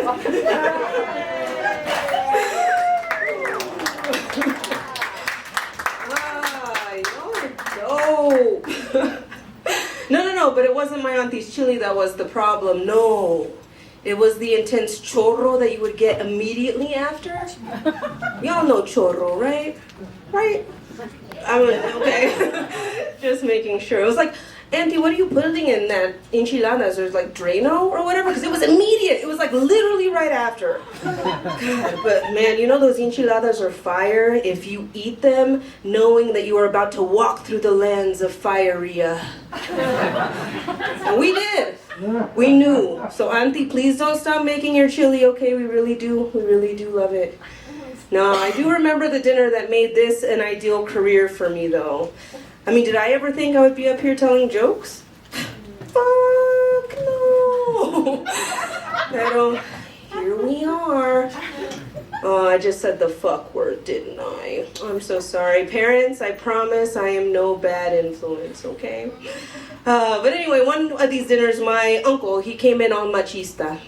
You're dope. No, but it wasn't my auntie's chili that was the problem. No. It was the intense chorro that you would get immediately after. Y'all know chorro, right? Right? I mean, okay. Just making sure. It was like, Auntie, what are you putting in that enchiladas? There's like Drano or whatever? Because it was immediate. It was like literally right after. God, but man, you know those enchiladas are fire if you eat them knowing that you are about to walk through the lands of firea. And we did. We knew. So Auntie, please don't stop making your chili, okay? We really do love it. No, I do remember the dinner that made this an ideal career for me though. I mean, did I ever think I would be up here telling jokes? Fuck no. Pero here we are. Oh, I just said the fuck word, didn't I? I'm so sorry. Parents, I promise I am no bad influence, okay? But anyway, one of these dinners, my uncle, he came in all machista.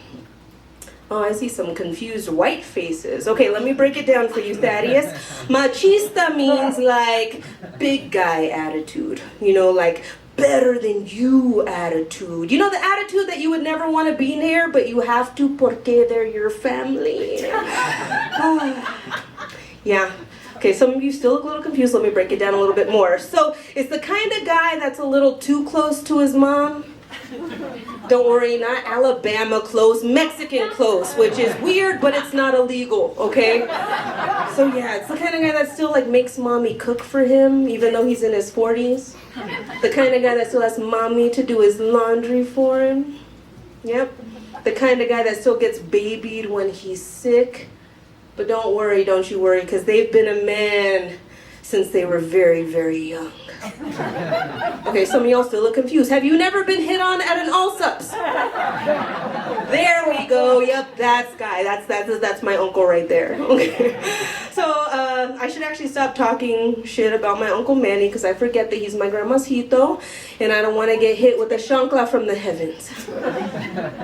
Oh, I see some confused white faces. Okay, let me break it down for you, Thaddeus. Machista means like big guy attitude. You know, like better than you attitude. You know, the attitude that you would never want to be near, but you have to porque they're your family. Yeah. Okay, some of you still look a little confused. Let me break it down a little bit more. So, it's the kind of guy that's a little too close to his mom. Don't worry, not Alabama close, Mexican close, which is weird, but it's not illegal, okay? So yeah, it's the kind of guy that still like makes mommy cook for him, even though he's in his 40s. The kind of guy that still has mommy to do his laundry for him. Yep. The kind of guy that still gets babied when he's sick. But don't worry, don't you worry, because they've been a man since they were very, very young. Okay, some of y'all still look confused. Have you never been hit on at an Allsups? There we go. Yep, that's guy. That's my uncle right there. Okay. So I should actually stop talking shit about my Uncle Manny because I forget that he's my grandma's hito, and I don't want to get hit with a chancla from the heavens.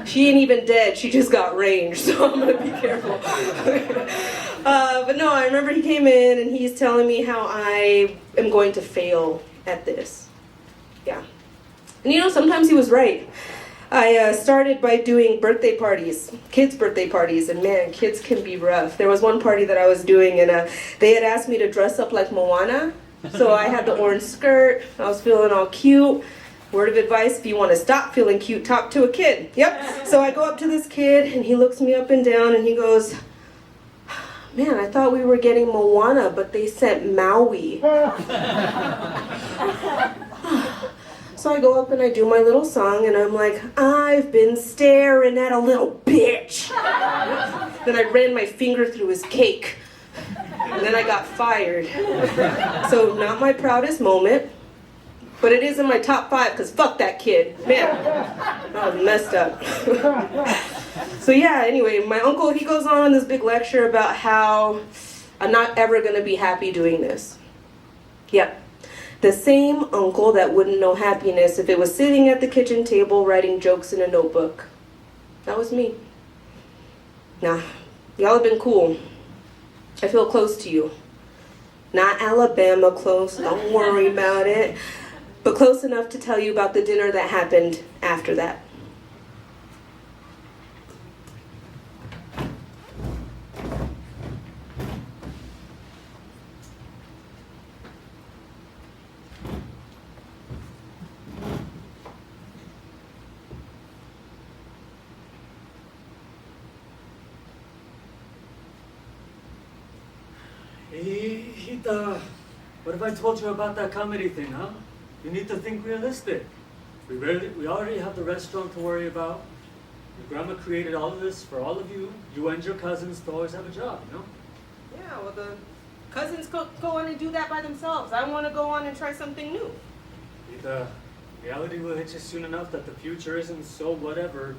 She ain't even dead. She just got ranged, so I'm gonna be careful. But no, I remember he came in and he's telling me how I am going to fail at this. Yeah. And you know, sometimes he was right. I started by doing birthday parties, kids' birthday parties, and man, kids can be rough. There was one party that I was doing, and they had asked me to dress up like Moana. So I had the orange skirt, I was feeling all cute. Word of advice, if you want to stop feeling cute, talk to a kid. Yep. So I go up to this kid, and he looks me up and down, and he goes, man, I thought we were getting Moana, but they sent Maui. So I go up and I do my little song, and I'm like, I've been staring at a little bitch. Then I ran my finger through his cake, and then I got fired. So not my proudest moment, but it is in my top 5, because fuck that kid. Man, I was messed up. So yeah, anyway, my uncle, he goes on this big lecture about how I'm not ever going to be happy doing this. Yep. The same uncle that wouldn't know happiness if it was sitting at the kitchen table writing jokes in a notebook. That was me. Nah, y'all have been cool. I feel close to you. Not Alabama close, don't worry about it. But close enough to tell you about the dinner that happened after that. Hey, Hita, what if I told you about that comedy thing, huh? You need to think realistic. We already have the restaurant to worry about. Your grandma created all of this for all of you. You and your cousins to always have a job, you know? Yeah, well, the cousins go on and do that by themselves. I want to go on and try something new. Hita, reality will hit you soon enough that the future isn't so whatever.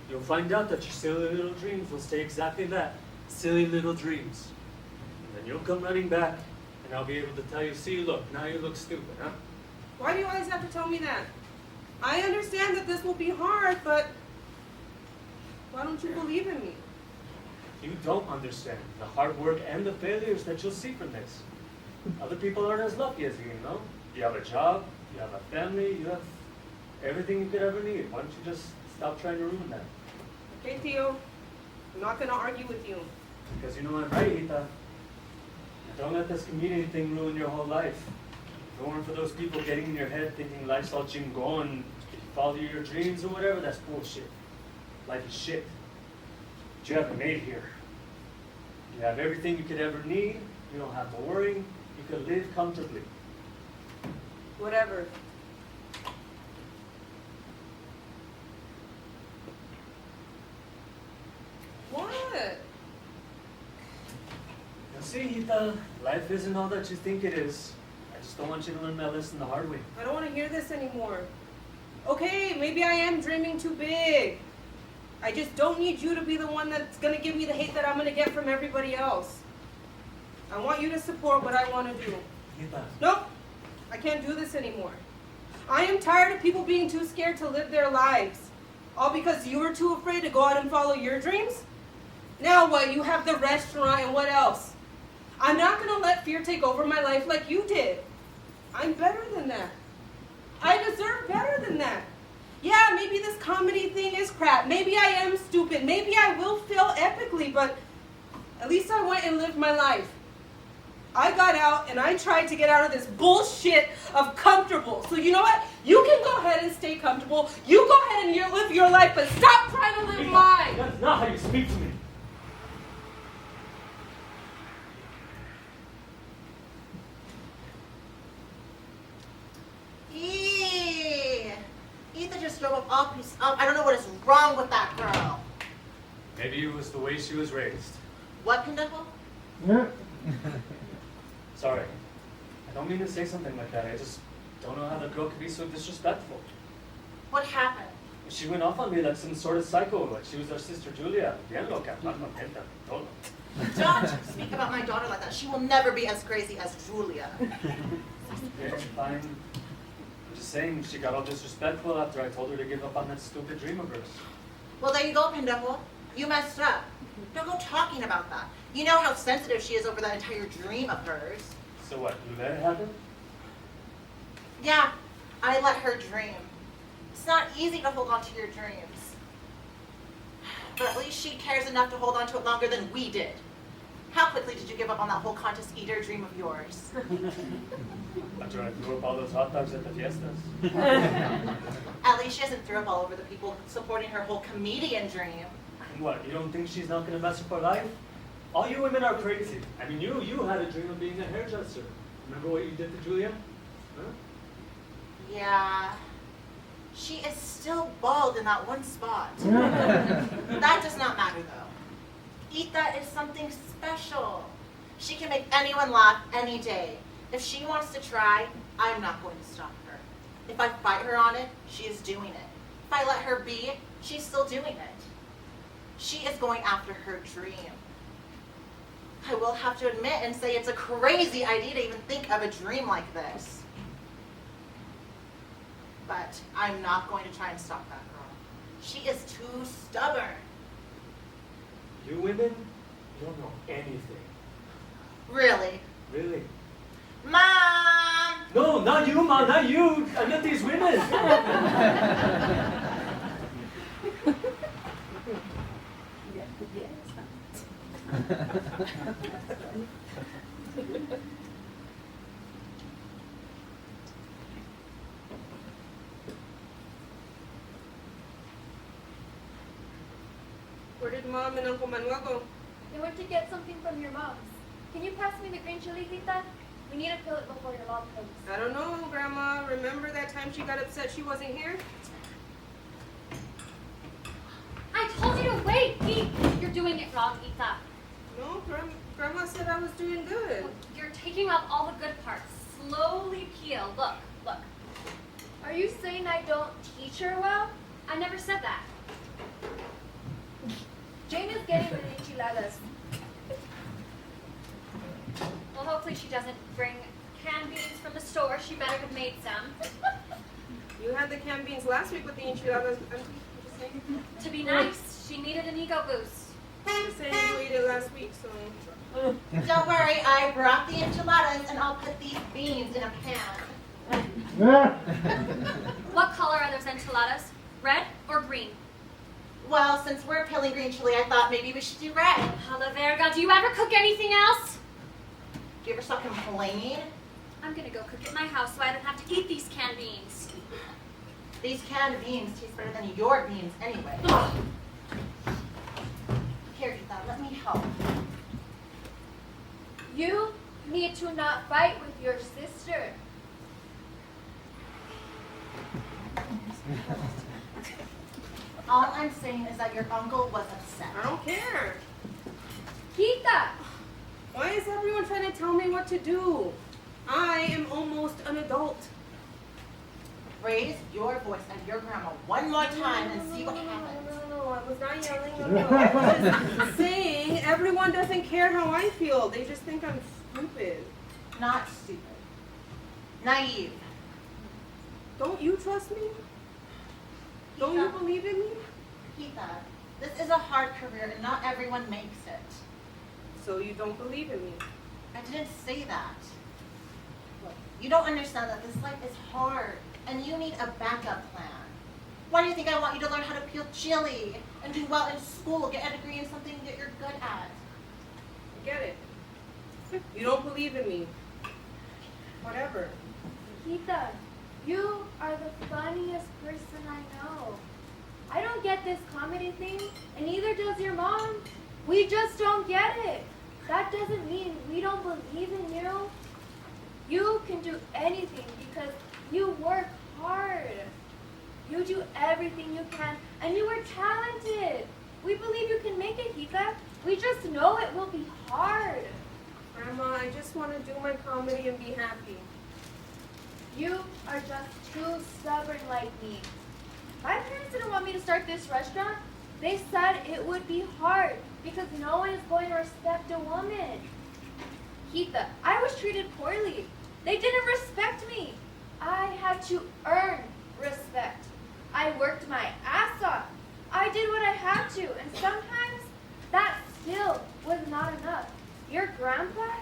You'll find out that your silly little dreams will stay exactly that. Silly little dreams. And you'll come running back, and I'll be able to tell you, see, look, now you look stupid, huh? Why do you always have to tell me that? I understand that this will be hard, but why don't you believe in me? You don't understand the hard work and the failures that you'll see from this. Other people aren't as lucky as you, you know? You have a job, you have a family, you have everything you could ever need. Why don't you just stop trying to ruin that? Okay, Theo. I'm not gonna argue with you. Because you know I'm right, Rita. Don't let this community thing ruin your whole life. If it weren't for those people getting in your head thinking life's all chingon, follow your dreams or whatever, that's bullshit. Life is shit. But you haven't made here. You have everything you could ever need. You don't have to worry. You can live comfortably. Whatever. What? Now see, Rita, life isn't all that you think it is. I just don't want you to learn that lesson the hard way. I don't want to hear this anymore. Okay, maybe I am dreaming too big. I just don't need you to be the one that's going to give me the hate that I'm going to get from everybody else. I want you to support what I want to do. Rita. Nope, I can't do this anymore. I am tired of people being too scared to live their lives. All because you were too afraid to go out and follow your dreams? Now what? You have the restaurant and what else? I'm not going to let fear take over my life like you did. I'm better than that. I deserve better than that. Yeah, maybe this comedy thing is crap. Maybe I am stupid. Maybe I will fail epically, but at least I went and lived my life. I got out and I tried to get out of this bullshit of comfortable. So you know what? You can go ahead and stay comfortable. You go ahead and live your life, but stop trying to live Rita, mine. that's not how you speak to me. Ethan just drove up all piece up. I don't know what is wrong with that girl. Maybe it was the way she was raised. What, Pinnacle? Sorry. I don't mean to say something like that. I just don't know how the girl could be so disrespectful. What happened? She went off on me like some sort of psycho, like she was our sister Julia. Bien loca, not contenta, todo. Don't speak about my daughter like that. She will never be as crazy as Julia. Okay, fine. I'm just saying, she got all disrespectful after I told her to give up on that stupid dream of hers. Well, there you go, Pinnacle. You messed up. Don't go talking about that. You know how sensitive she is over that entire dream of hers. So what, you let it happen? Yeah, I let her dream. It's not easy to hold on to your dreams. But at least she cares enough to hold on to it longer than we did. How quickly did you give up on that whole contest eater dream of yours? After I threw up all those hot dogs at the fiestas. At least she hasn't threw up all over the people supporting her whole comedian dream. And what, you don't think she's not going to mess up her life? All you women are crazy. I mean, you had a dream of being a hairdresser. Remember what you did to Julia? Huh? Yeah. She is still bald in that one spot. That does not matter though. Ita is something special. She can make anyone laugh any day. If she wants to try, I'm not going to stop her. If I fight her on it, she is doing it. If I let her be, she's still doing it. She is going after her dream. I will have to admit and say it's a crazy idea to even think of a dream like this. But I'm not going to try and stop that girl. She is too stubborn. You women, you don't know anything. Really? Really? Mom! No, not you, Mom, not you. I meant these women. Where did Mom and Uncle Manuel go? They went to get something from your mom's. Can you pass me the green chili, Rita? We need to fill it before your mom comes. I don't know, Grandma. Remember that time she got upset she wasn't here? I told you to wait, Pete! You're doing it wrong, Rita. No, Grandma said I was doing good. You're taking out all the good parts. Slowly peel. Look, look. Are you saying I don't teach her well? I never said that. Jane is getting the enchiladas. Well, hopefully she doesn't bring canned beans from the store. She better have made some. You had the canned beans last week with the enchiladas. I'm just saying. To be nice, she needed an ego boost. You said you ate it last week, so. Don't worry, I brought the enchiladas and I'll put these beans in a pan. What color are those enchiladas? Red or green? Well, since we're peeling green chili, I thought maybe we should do red. A la verga, do you ever cook anything else? Do you ever stop complaining? I'm gonna go cook at my house so I don't have to eat these canned beans. These canned beans taste better than your beans anyway. Here, Ethan, let me help. You need to not fight with your sister. All I'm saying is that your uncle was upset. I don't care. Kita, Why is everyone trying to tell me what to do? I am almost an adult. Raise your voice at your grandma one more time and see what happens. No, I was not yelling. No, I was saying everyone doesn't care how I feel. They just think I'm stupid. Not stupid. Naive. Don't you trust me? Don't you believe in me? Kita, this is a hard career and not everyone makes it. So you don't believe in me? I didn't say that. Look, you don't understand that this life is hard and you need a backup plan. Why do you think I want you to learn how to peel chili and do well in school, get a degree in something that you're good at? I get it. You don't believe in me. Whatever. Kita, you are the funniest person I know. I don't get this comedy thing, and neither does your mom. We just don't get it. That doesn't mean we don't believe in you. You can do anything because you work hard. You do everything you can, and you are talented. We believe you can make it, Kita. We just know it will be hard. Grandma, I just want to do my comedy and be happy. You are just too stubborn like me. My parents didn't want me to start this restaurant. They said it would be hard because no one is going to respect a woman. Kita, I was treated poorly. They didn't respect me. I had to earn respect. I worked my ass off. I did what I had to, and sometimes that still was not enough. Your grandpa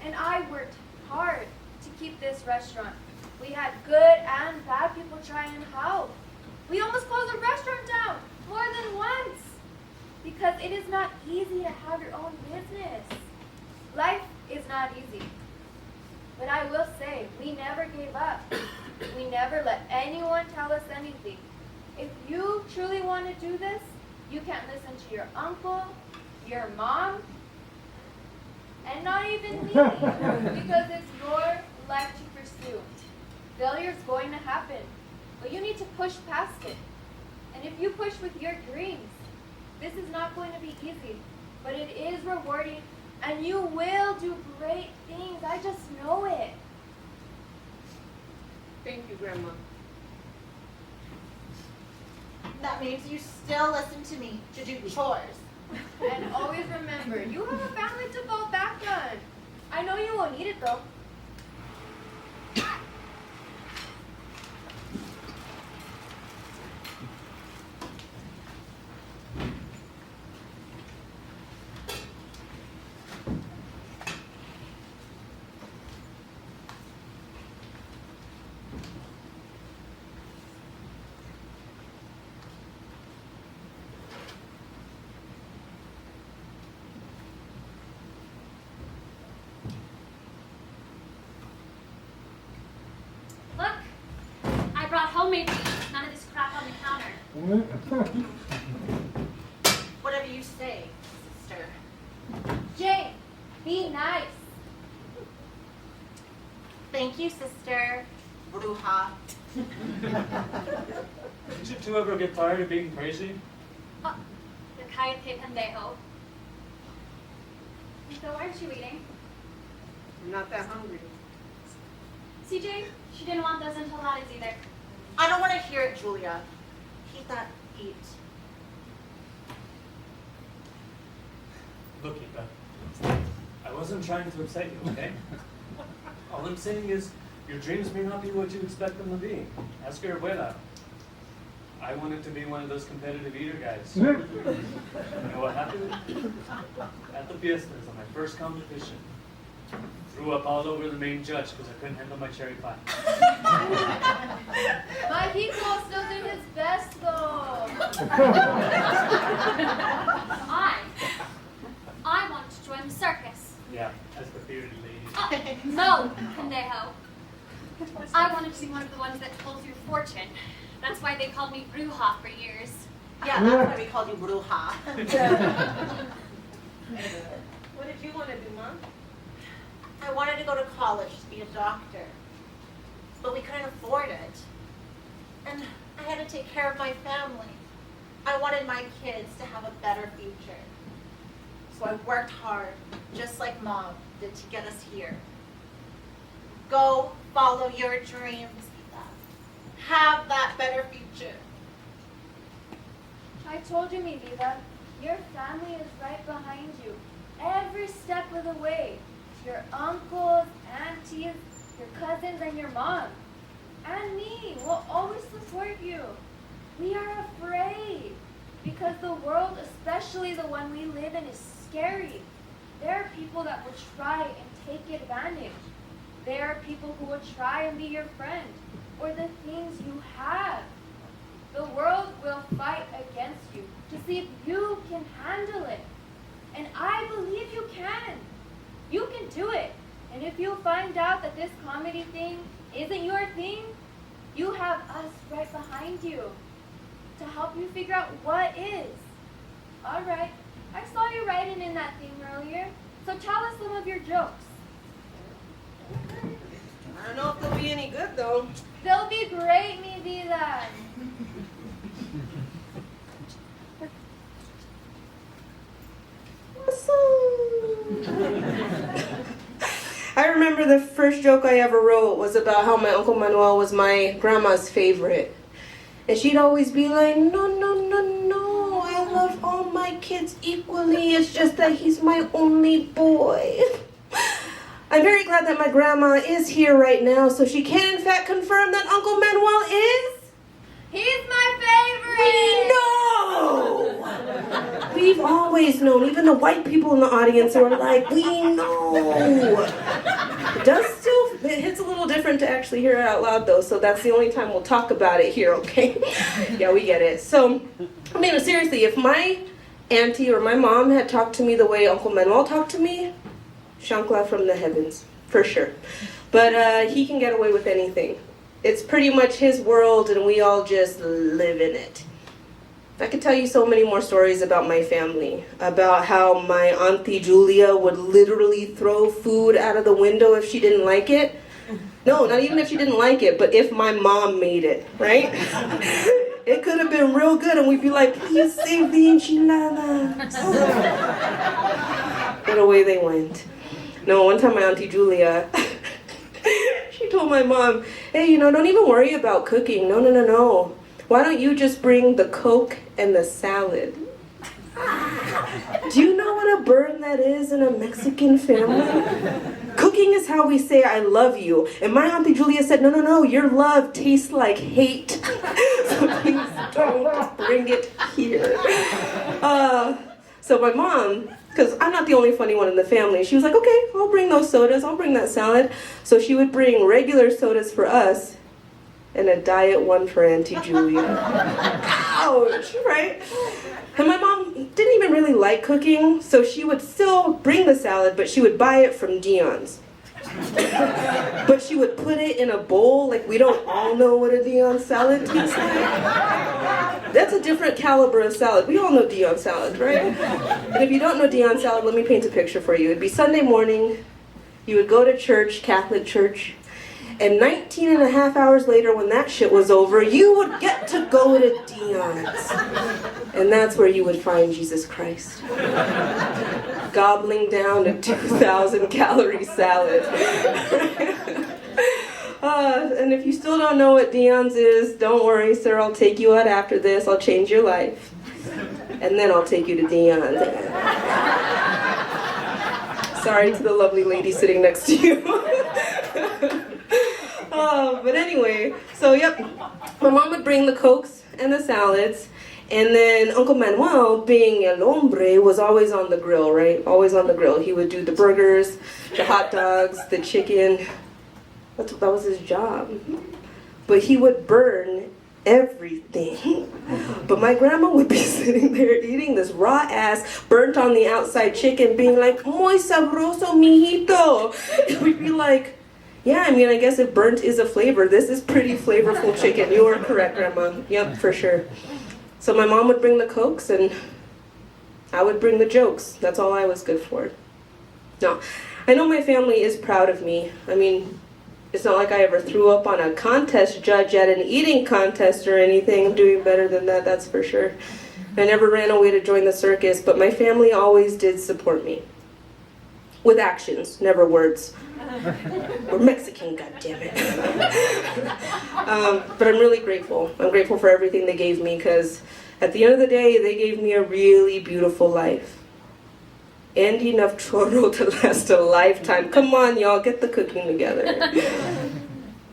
and I worked hard to keep this restaurant. We had good and bad people try and help. We almost closed the restaurant down more than once because it is not easy to have your own business. Life is not easy. But I will say, we never gave up. We never let anyone tell us anything. If you truly want to do this, you can't listen to your uncle, your mom, and not even me, because it's your life to pursue. Failure is going to happen, but you need to push past it. And if you push with your dreams, this is not going to be easy, but it is rewarding, and you will do great things. I just know it. Thank you, Grandma. That means you still listen to me to do chores. And always remember, you have a family to fall back on. I know you won't need it though. Look, I brought homemade beans. None of this crap on the counter. Whatever you say, sister. Jane, be nice. Thank you, sister. Bruja. Did you two ever get tired of being crazy? Oh, cállate, pendejo. So why aren't you eating? I'm not that hungry. CJ, she didn't want those enchiladas either. I don't want to hear it, Julia. Keep that eat. Look, Eva, I wasn't trying to upset you, okay? All I'm saying is, your dreams may not be what you expect them to be. Ask your abuela. I wanted to be one of those competitive eater guys. You know what happened? At the fiestas on my first competition, threw up all over the main judge because I couldn't handle my cherry pie. My Hiko still doing his best though. I wanted to join the circus. Yeah, as the bearded lady. No, pendejo. I wanted to be one of the ones that pulls your fortune. That's why they called me Bruja for years. Yeah, that's why we called you Bruja. What did you want to do, Mom? I wanted to go to college to be a doctor, but we couldn't afford it. And I had to take care of my family. I wanted my kids to have a better future. So I worked hard, just like Mom did, to get us here. Go follow your dreams. Have that better future. I told you, mi vida, your family is right behind you, every step of the way. Your uncles, aunties, your cousins, and your mom. And me will always support you. We are afraid because the world, especially the one we live in, is scary. There are people that will try and take advantage. There are people who will try and be your friend or the things you have. The world will fight against you to see if you can handle it. And I believe you can. You can do it. And if you find out that this comedy thing isn't your thing, you have us right behind you to help you figure out what is. All right, I saw you writing in that thing earlier, so tell us some of your jokes. I don't know if they'll be any good, though. They'll be great, mi vida. I remember the first joke I ever wrote was about how my Uncle Manuel was my grandma's favorite. And she'd always be like, no, no, no, no, I love all my kids equally. It's just that he's my only boy. I'm very glad that my grandma is here right now, so she can in fact confirm that Uncle Manuel is... He's my favorite! We know! We've always known. Even the white people in the audience are like, we know. It hits a little different to actually hear it out loud, though, so that's the only time we'll talk about it here, okay? Yeah, we get it. So, I mean, seriously, if my auntie or my mom had talked to me the way Uncle Manuel talked to me, Shankla from the heavens, for sure. But he can get away with anything. It's pretty much his world, and we all just live in it. I could tell you so many more stories about my family, about how my Auntie Julia would literally throw food out of the window if she didn't like it. No, not even if she didn't like it, but if my mom made it, right? It could have been real good, and we'd be like, please save the enchiladas. But away they went. No, one time my Auntie Julia, she told my mom, hey, don't even worry about cooking. No, no, no, no. Why don't you just bring the Coke and the salad? Do you know what a burn that is in a Mexican family? Cooking is how we say I love you. And my Auntie Julia said, no, no, no, your love tastes like hate. So please don't bring it here. So my mom, because I'm not the only funny one in the family, she was like, okay, I'll bring those sodas, I'll bring that salad. So she would bring regular sodas for us and a diet one for Auntie Julia. Ouch, right? And my mom didn't even really like cooking, so she would still bring the salad, but she would buy it from Dion's. But she would put it in a bowl, like we don't all know what a Dion salad tastes like. That's a different caliber of salad. We all know Dion salad, right? And if you don't know Dion salad, let me paint a picture for you. It'd be Sunday morning, you would go to church, Catholic church, and 19 and a half hours later, when that shit was over, you would get to go to Dion's. And that's where you would find Jesus Christ. Gobbling down a 2,000 calorie salad. And if you still don't know what Dion's is, don't worry, sir, I'll take you out after this. I'll change your life. And then I'll take you to Dion's. Sorry to the lovely lady sitting next to you. But anyway, so yep, my mom would bring the Cokes and the salads. And then Uncle Manuel, being el hombre, was always on the grill, right? Always on the grill. He would do the burgers, the hot dogs, the chicken. That was his job. But he would burn everything. But my grandma would be sitting there eating this raw ass, burnt on the outside chicken, being like, muy sabroso, mijito. And we'd be like, yeah, I mean, I guess if burnt is a flavor, this is pretty flavorful chicken. You are correct, Grandma. Yep, for sure. So my mom would bring the Cokes and I would bring the jokes. That's all I was good for. No, I know my family is proud of me. I mean, it's not like I ever threw up on a contest judge at an eating contest or anything. I'm doing better than that, that's for sure. I never ran away to join the circus, but my family always did support me. With actions, never words. We're Mexican, goddammit. But I'm really grateful. I'm grateful for everything they gave me, because at the end of the day, they gave me a really beautiful life. And enough chorro to last a lifetime. Come on, y'all, get the cooking together.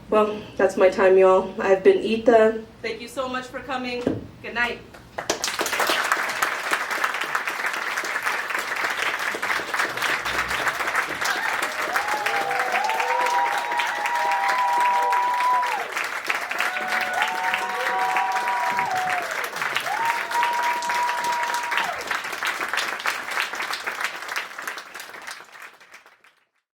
Well, that's my time, y'all. I've been Ita. Thank you so much for coming. Good night.